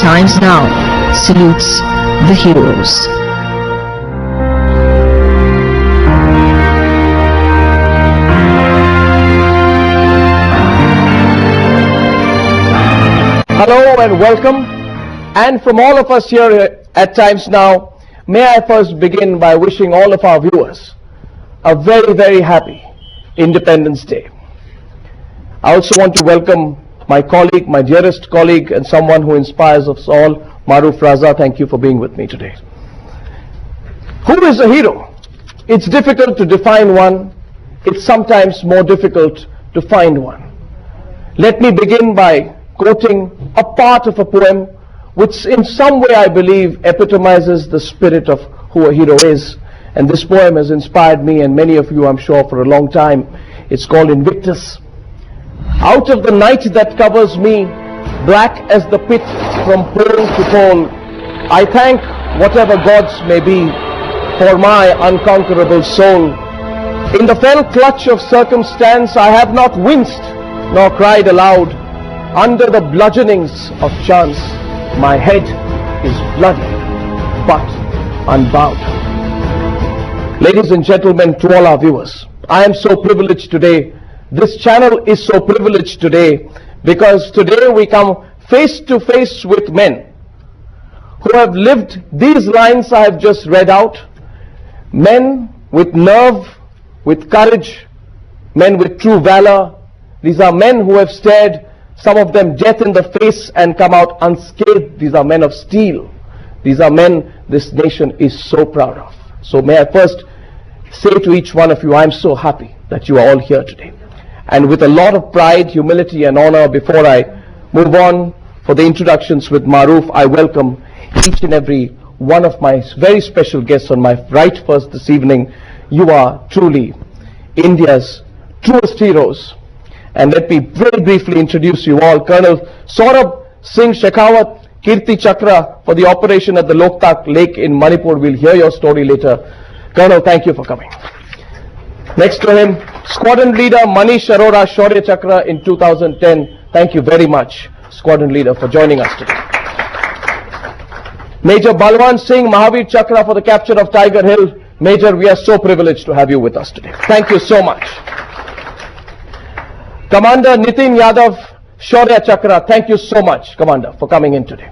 Times Now salutes the heroes. Hello and welcome, and from all of us here at Times Now, may I first begin by wishing all of our viewers a very, very happy Independence Day. I also want to welcome my colleague, my dearest colleague, and someone who inspires us all, Maruf Raza. Thank you for being with me today. Who is a hero? It's difficult to define one. It's sometimes more difficult to find one. Let me begin by quoting a part of a poem which in some way I believe epitomizes the spirit of who a hero is. And this poem has inspired me and many of you, I'm sure, for a long time. It's called Invictus. Out of the night that covers me, black as the pit from pole to pole, I thank whatever gods may be for my unconquerable soul. In the fell clutch of circumstance, I have not winced nor cried aloud. Under the bludgeonings of chance, my head is bloody but unbowed. Ladies and gentlemen, to all our viewers, I am so privileged today. This channel is so privileged today because today we come face to face with men who have lived these lines I have just read out. Men with nerve, with courage, men with true valor. These are men who have stared some of them death in the face and come out unscathed. These are men of steel. These are men this nation is so proud of. So may I first say to each one of you, I am so happy that you are all here today. And with a lot of pride, humility and honor, before I move on for the introductions with Maruf, I welcome each and every one of my very special guests on my right first this evening. You are truly India's truest heroes. And let me very briefly introduce you all. Colonel Saurabh Singh Shekhawat, Kirti Chakra for the operation at the Loktak Lake in Manipur. We'll hear your story later. Colonel, thank you for coming. Next to him, Squadron Leader Manish Arora, Shaurya Chakra in 2010. Thank you very much, Squadron Leader, for joining us today. Major Balwan Singh, Mahavir Chakra for the capture of Tiger Hill. Major, we are so privileged to have you with us today. Thank you so much. Commander Nitin Yadav, Shaurya Chakra, thank you so much, Commander, for coming in today.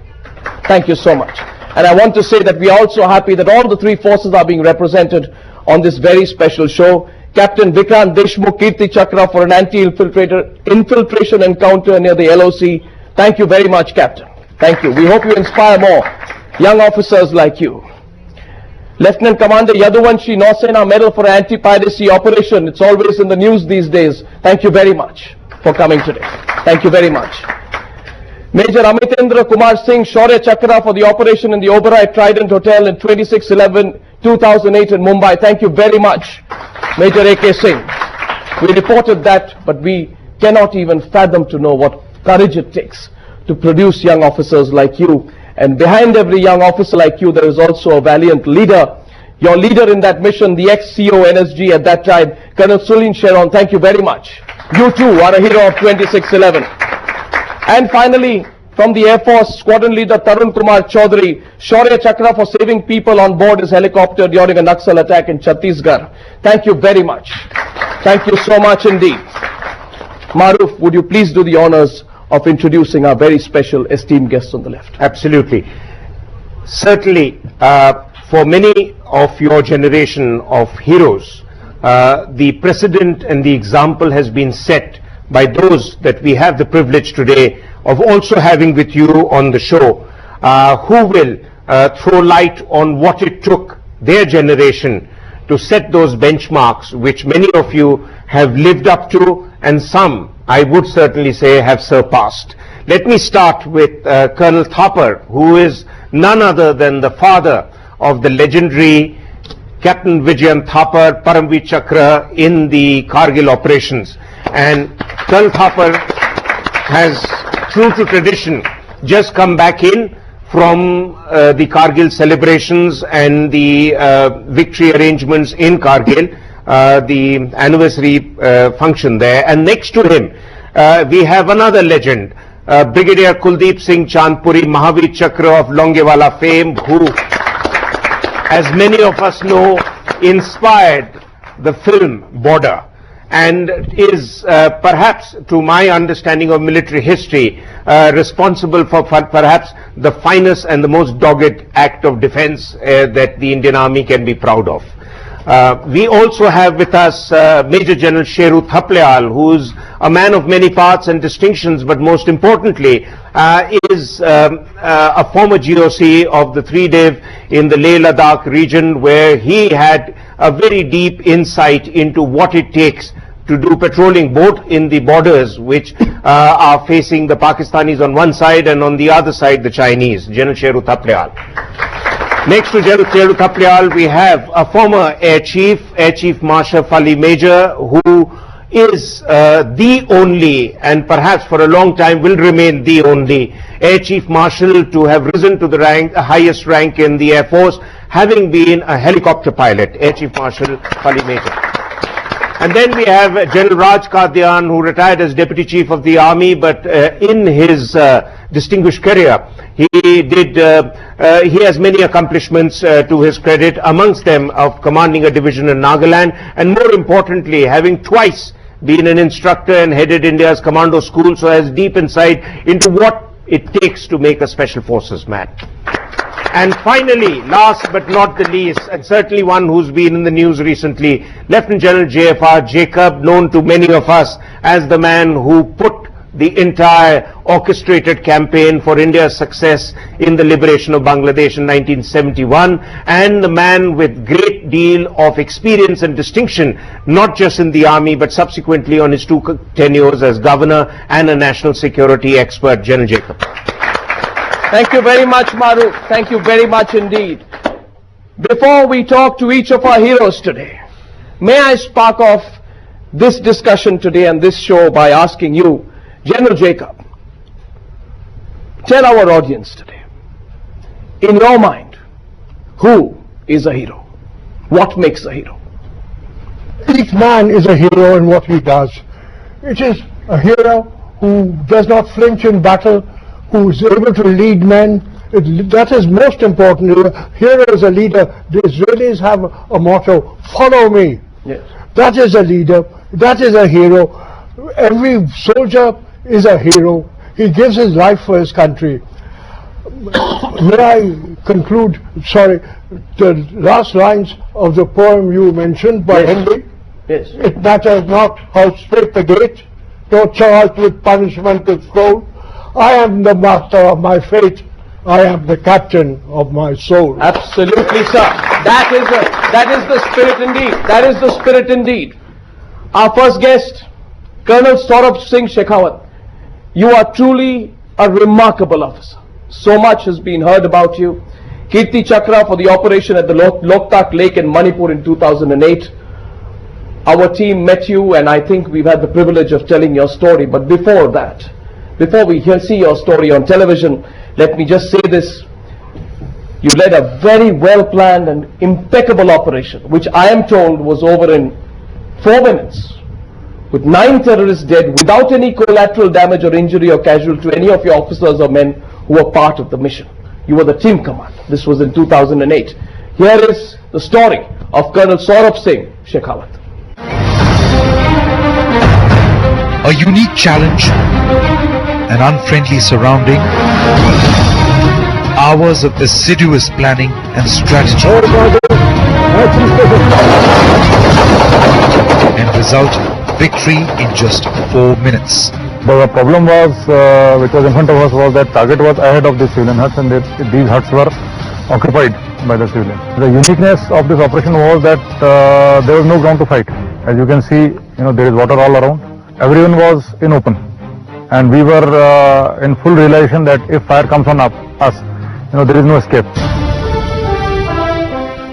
Thank you so much. And I want to say that we are also happy that all the three forces are being represented on this very special show. Captain Vikrant Deshmukh, Kirti Chakra for an anti-infiltration encounter near the LOC. Thank you very much, Captain. Thank you. We hope you inspire more young officers like you. Lieutenant Commander Yaduvanshi, Nausena Medal for anti-piracy operation. It's always in the news these days. Thank you very much for coming today. Thank you very much. Major Amitendra Kumar Singh, Shaurya Chakra for the operation in the Oberoi Trident Hotel in 26/11/2008 in Mumbai. Thank you very much, Major A.K. Singh. We reported that, but we cannot even fathom to know what courage it takes to produce young officers like you. And behind every young officer like you, there is also a valiant leader. Your leader in that mission, the ex-CO NSG at that time, Colonel Sulin Sharon, thank you very much. You too are a hero of 26/11. And finally, from the Air Force, Squadron Leader Tarun Kumar Chaudhary, Shaurya Chakra for saving people on board his helicopter during a Naxal attack in Chhattisgarh. Thank you very much. Thank you so much indeed. Maruf, would you please do the honors of introducing our very special esteemed guests on the left? Absolutely. Certainly, for many of your generation of heroes, the precedent and the example has been set by those that we have the privilege today of also having with you on the show, who will throw light on what it took their generation to set those benchmarks which many of you have lived up to, and some, I would certainly say, have surpassed. Let me start with Colonel Thapar, who is none other than the father of the legendary Captain Vijayan Thapar, Paramveer Chakra in the Kargil operations. And Colonel Thapar has, true to tradition, just come back in from the Kargil celebrations and the victory arrangements in Kargil, the anniversary function there. And next to him, we have another legend, Brigadier Kuldeep Singh Chandpuri, Mahavir Chakra of Longewala fame, who, as many of us know, inspired the film Border, and is perhaps, to my understanding of military history, responsible for perhaps the finest and the most dogged act of defense that the Indian Army can be proud of. We also have with us Major General Sheru Thaplyal, who is a man of many parts and distinctions, but most importantly is a former GOC of the 3-Div in the Leh Ladakh region, where he had a very deep insight into what it takes to do patrolling both in the borders which are facing the Pakistanis on one side and on the other side the Chinese. General Sheru Thaplyal. Next to General Sheru Thaplyal, we have a former Air Chief Marshal Fali Major, who is the only, and perhaps for a long time will remain the only, Air Chief Marshal to have risen to the highest rank in the Air Force, having been a helicopter pilot, Air Chief Marshal Fali Major. And then we have General Raj Qadian, who retired as Deputy Chief of the Army, but in his distinguished career, he has many accomplishments to his credit, amongst them of commanding a division in Nagaland, and more importantly, having twice been an instructor and headed India's commando school, so has deep insight into what it takes to make a special forces man. And finally, last but not the least, and certainly one who's been in the news recently, Lieutenant General JFR Jacob, known to many of us as the man who put the entire orchestrated campaign for India's success in the liberation of Bangladesh in 1971, and the man with great deal of experience and distinction, not just in the army, but subsequently on his 2 tenures as governor and a national security expert, General Jacob. Thank you very much, Maru. Thank you very much indeed. Before we talk to each of our heroes today, may I spark off this discussion today and this show by asking you, General Jacob, tell our audience today, in your mind, who is a hero? What makes a hero? Each man is a hero in what he does. It is a hero who does not flinch in battle, who is able to lead men. That is most important. A hero is a leader. The Israelis have a motto, follow me. Yes. That is a leader. That is a hero. Every soldier is a hero. He gives his life for his country. May I conclude, the last lines of the poem you mentioned by Henry? Yes. It matters not how straight the gate, nor charged with punishment is cold. I am the master of my fate. I am the captain of my soul. Absolutely, sir. That is the spirit indeed. That is the spirit indeed. Our first guest, Colonel Saurabh Singh Shekhawat. You are truly a remarkable officer. So much has been heard about you. Kirti Chakra for the operation at the Loktak Lake in Manipur in 2008. Our team met you, and I think we've had the privilege of telling your story. But before that, before we see your story on television, let me just say this. You led a very well-planned and impeccable operation, which I am told was over in 4 minutes, with 9 terrorists dead, without any collateral damage or injury or casualty to any of your officers or men who were part of the mission. You were the team commander. This was in 2008. Here is the story of Colonel Saurabh Singh Shekhawat. A unique challenge, an unfriendly surrounding, hours of assiduous planning and strategy, and result, victory in just 4 minutes. The problem was, which was in front of us, was that target was ahead of the civilian huts, and these huts were occupied by the civilians. The uniqueness of this operation was that there was no ground to fight. As you can see, there is water all around. Everyone was in open, and we were in full realization that if fire comes on us, there is no escape.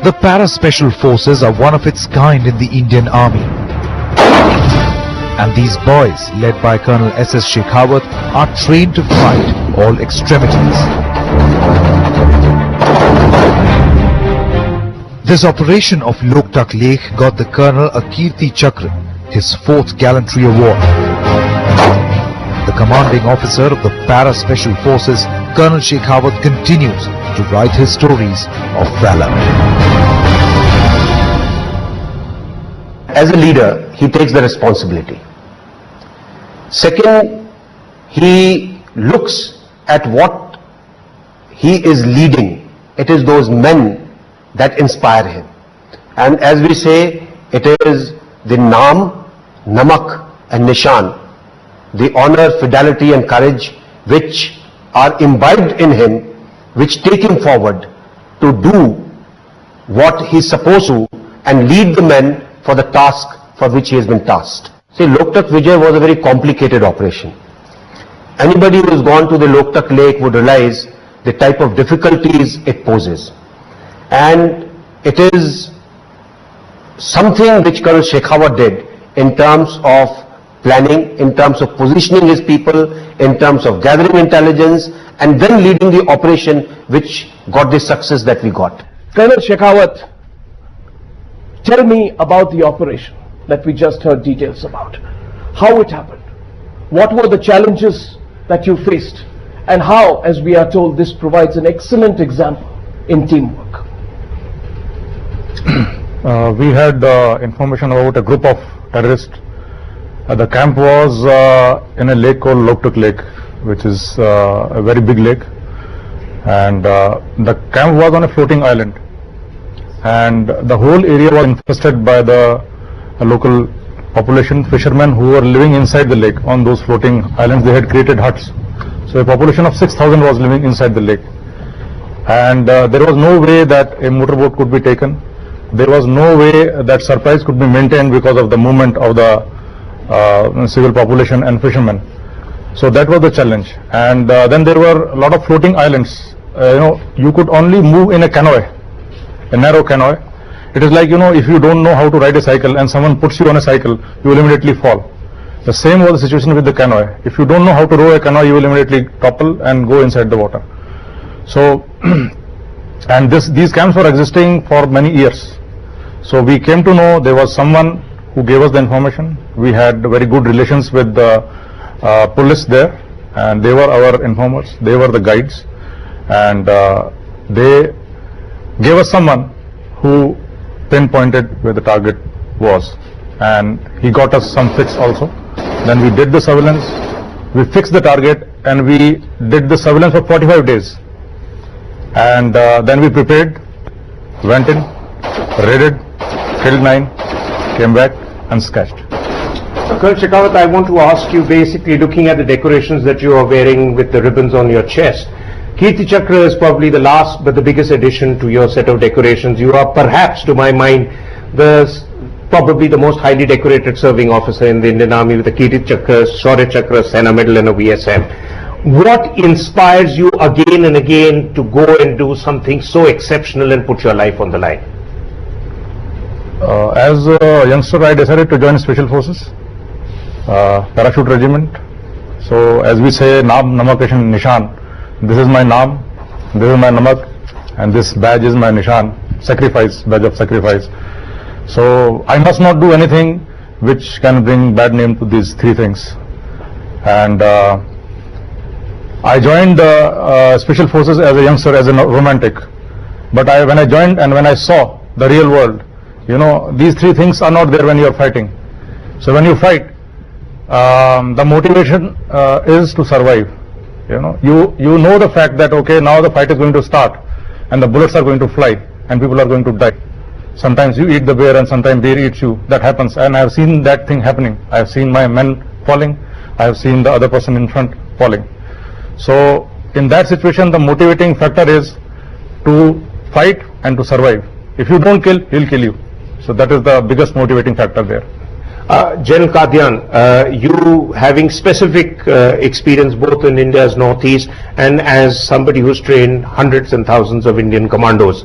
The Para-Special Forces are one of its kind in the Indian Army. And these boys, led by Colonel S.S. Shekhawat, are trained to fight all extremities. This operation of Loktak Lake got the Colonel a Kirti Chakra, his 4th Gallantry Award. The commanding officer of the Para Special Forces, Colonel Shekhawat continues to write his stories of valor. As a leader, he takes the responsibility. Second, he looks at what he is leading. It is those men that inspire him. And as we say, it is the Naam, Namak and Nishan, the honor, fidelity and courage which are imbibed in him, which take him forward to do what he is supposed to and lead the men for the task for which he has been tasked. See, Loktak Vijay was a very complicated operation. Anybody who has gone to the Loktak Lake would realize the type of difficulties it poses. And it is something which Colonel Shekhawat did in terms of planning, in terms of positioning his people, in terms of gathering intelligence, and then leading the operation which got the success that we got. Colonel Shekhawat, tell me about the operation that we just heard details about. How it happened, what were the challenges that you faced, and how, as we are told, this provides an excellent example in teamwork. We had information about a group of terrorists. The camp was in a lake called Loktak Lake, which is a very big lake, and the camp was on a floating island, and the whole area was infested by the local population, fishermen who were living inside the lake on those floating islands. They had created huts. So a population of 6,000 was living inside the lake, and there was no way that a motorboat could be taken. There was no way that supplies could be maintained because of the movement of the civil population and fishermen. So that was the challenge. And then there were a lot of floating islands. You could only move in a canoe, a narrow canoe. It is like, if you don't know how to ride a cycle and someone puts you on a cycle, you will immediately fall. The same was the situation with the canoe. If you don't know how to row a canoe, you will immediately topple and go inside the water. So, and these camps were existing for many years. So we came to know there was someone who gave us the information. We had very good relations with the police there, and they were our informers, they were the guides, and they gave us someone who pinpointed where the target was, and he got us some fix also. Then we did the surveillance, we fixed the target, and we did the surveillance for 45 days. And then we prepared, went in, raided, killed 9, came back and sketched. Colonel Shekhawat, I want to ask you, basically looking at the decorations that you are wearing with the ribbons on your chest, Kirti Chakra is probably the last but the biggest addition to your set of decorations. You are perhaps, to my mind, probably the most highly decorated serving officer in the Indian Army with a Kirti Chakra, Shaurya Chakra, Sena Medal and a VSM. What inspires you again and again to go and do something so exceptional and put your life on the line? As a youngster, I decided to join Special Forces, Parachute Regiment. So as we say, Naam, Namak and Nishan. This is my Naam, this is my Namak, and this badge is my Nishan, sacrifice, badge of sacrifice. So I must not do anything which can bring bad name to these three things. And I joined Special Forces as a youngster, as a romantic. But when I joined and when I saw the real world, these three things are not there when you are fighting. So when you fight, the motivation is to survive. You know the fact that, okay, now the fight is going to start and the bullets are going to fly and people are going to die. Sometimes you eat the bear and sometimes bear eats you. That happens, and I have seen that thing happening. I have seen my men falling. I have seen the other person in front falling. So in that situation, the motivating factor is to fight and to survive. If you don't kill, he'll kill you. So that is the biggest motivating factor there. General Kadian, you having specific experience both in India's northeast and as somebody who's trained hundreds and thousands of Indian commandos,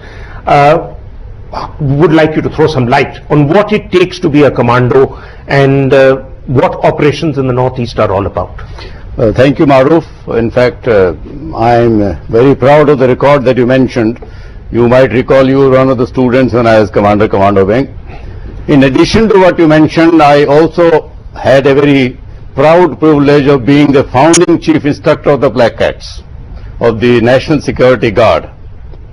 would like you to throw some light on what it takes to be a commando and what operations in the northeast are all about. Thank you, Maruf. In fact, I'm very proud of the record that you mentioned. You might recall you were one of the students when I was Commander, Commando Wing. In addition to what you mentioned, I also had a very proud privilege of being the founding chief instructor of the Black Cats of the National Security Guard.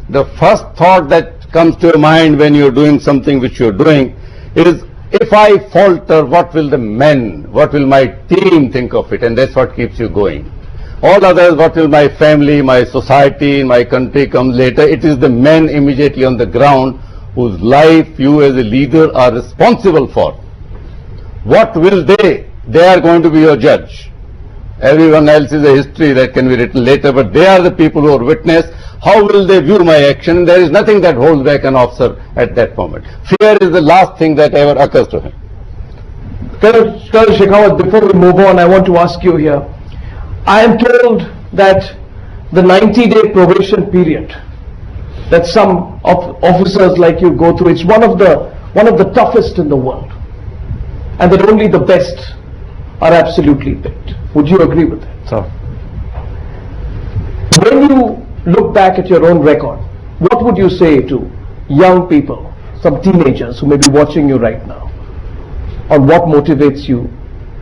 The first thought that comes to your mind when you're doing something which you're doing is, if I falter, what will the men, what will my team think of it? And that's what keeps you going. All others, what will my family, my society, my country come later? It is the men immediately on the ground whose life you as a leader are responsible for. What will they? They are going to be your judge. Everyone else is a history that can be written later, but they are the people who are witness. How will they view my action? There is nothing that holds back an officer at that moment. Fear is the last thing that ever occurs to him. Colonel Shekhawat, before we move on, I want to ask you here. I am told that the 90-day probation period that some officers like you go through, it's one of the toughest in the world, and that only the best are absolutely picked. Would you agree with that? So, when you look back at your own record, what would you say to young people, some teenagers who may be watching you right now, on what motivates you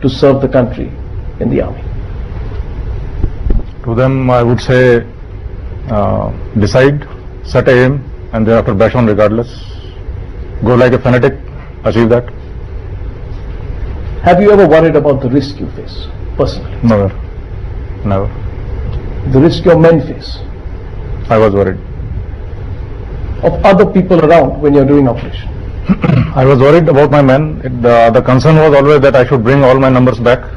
to serve the country in the army? to them I would say, decide, set a aim, and thereafter bash on regardless. Go like a fanatic, achieve that. Have you ever worried about the risk you face, personally? Never. Never. The risk your men face, I was worried. of other people around when you're doing operation? I was worried about my men. The concern was always that I should bring all my numbers back.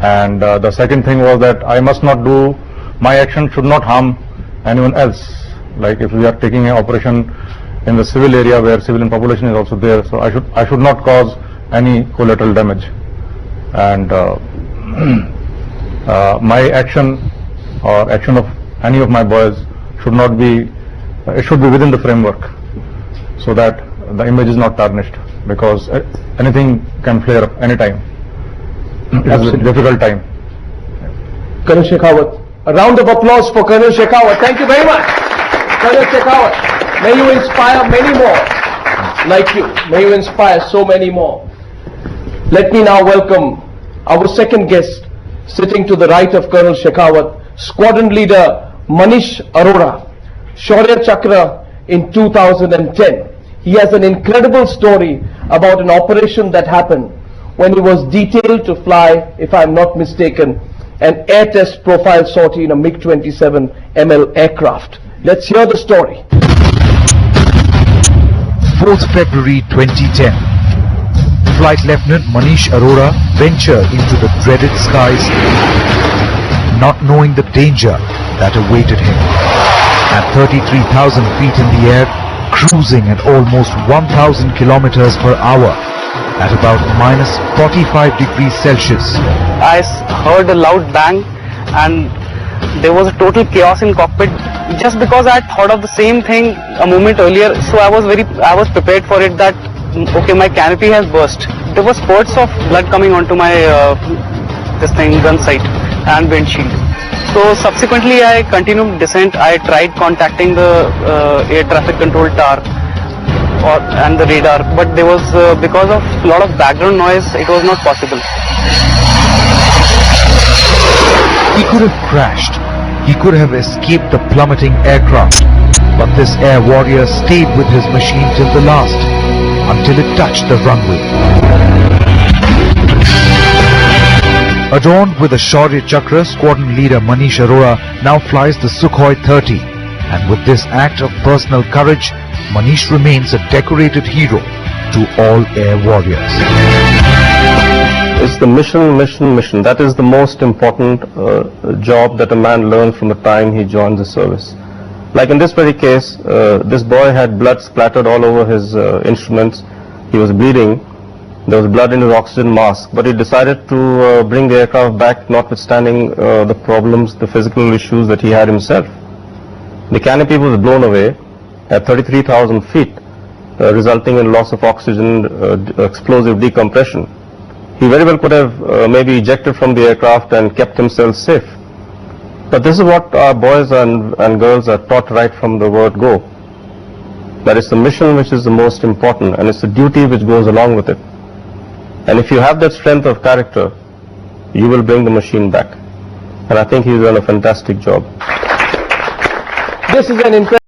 And the second thing was that I must not do, my action should not harm anyone else. Like if we are taking an operation in the civil area where civilian population is also there, so I should not cause any collateral damage. And my action or action of any of my boys should not be, it should be within the framework, so that the image is not tarnished, because anything can flare up anytime. It is a difficult time. Colonel Shekhawat, a round of applause for Colonel Shekhawat. Thank you very much. Colonel Shekhawat, may you inspire many more like you. May you inspire so many more. Let me now welcome our second guest, sitting to the right of Colonel Shekhawat, Squadron Leader Manish Arora, Shaurya Chakra in 2010. He has an incredible story about an operation that happened when he was detailed to fly, if I'm not mistaken, an air test profile sortie in a MiG-27 ML aircraft. Let's hear the story. 4th February 2010. Flight Lieutenant Manish Arora ventured into the dreaded skies, not knowing the danger that awaited him. At 33,000 feet in the air, cruising at almost 1,000 kilometers per hour, at about minus 45 degrees Celsius. I heard a loud bang and there was a total chaos in cockpit, just because I had thought of the same thing a moment earlier. So I was prepared for it, that okay, my canopy has burst. There were spurts of blood coming onto my gun sight and windshield. So subsequently I continued descent. I tried contacting the air traffic control tower and the radar, but there was because of a lot of background noise, it was not possible. He could have crashed. He could have escaped the plummeting aircraft, but this air warrior stayed with his machine till the last, until it touched the runway. Adorned with a Shaurya Chakra, Squadron Leader Manish Arora now flies the Sukhoi 30, and with this act of personal courage, Manish remains a decorated hero to all air warriors. It's the mission. That is the most important job that a man learns from the time he joins the service. Like in this very case, this boy had blood splattered all over his instruments. He was bleeding. There was blood in his oxygen mask, but he decided to bring the aircraft back, notwithstanding the problems, the physical issues that he had himself. The canopy was blown away at 33,000 feet, resulting in loss of oxygen, explosive decompression. He very well could have maybe ejected from the aircraft and kept himself safe. But this is what our boys and girls are taught right from the word go. That it's the mission which is the most important, and it's the duty which goes along with it. And if you have that strength of character, you will bring the machine back. And I think he's done a fantastic job. This is an incredible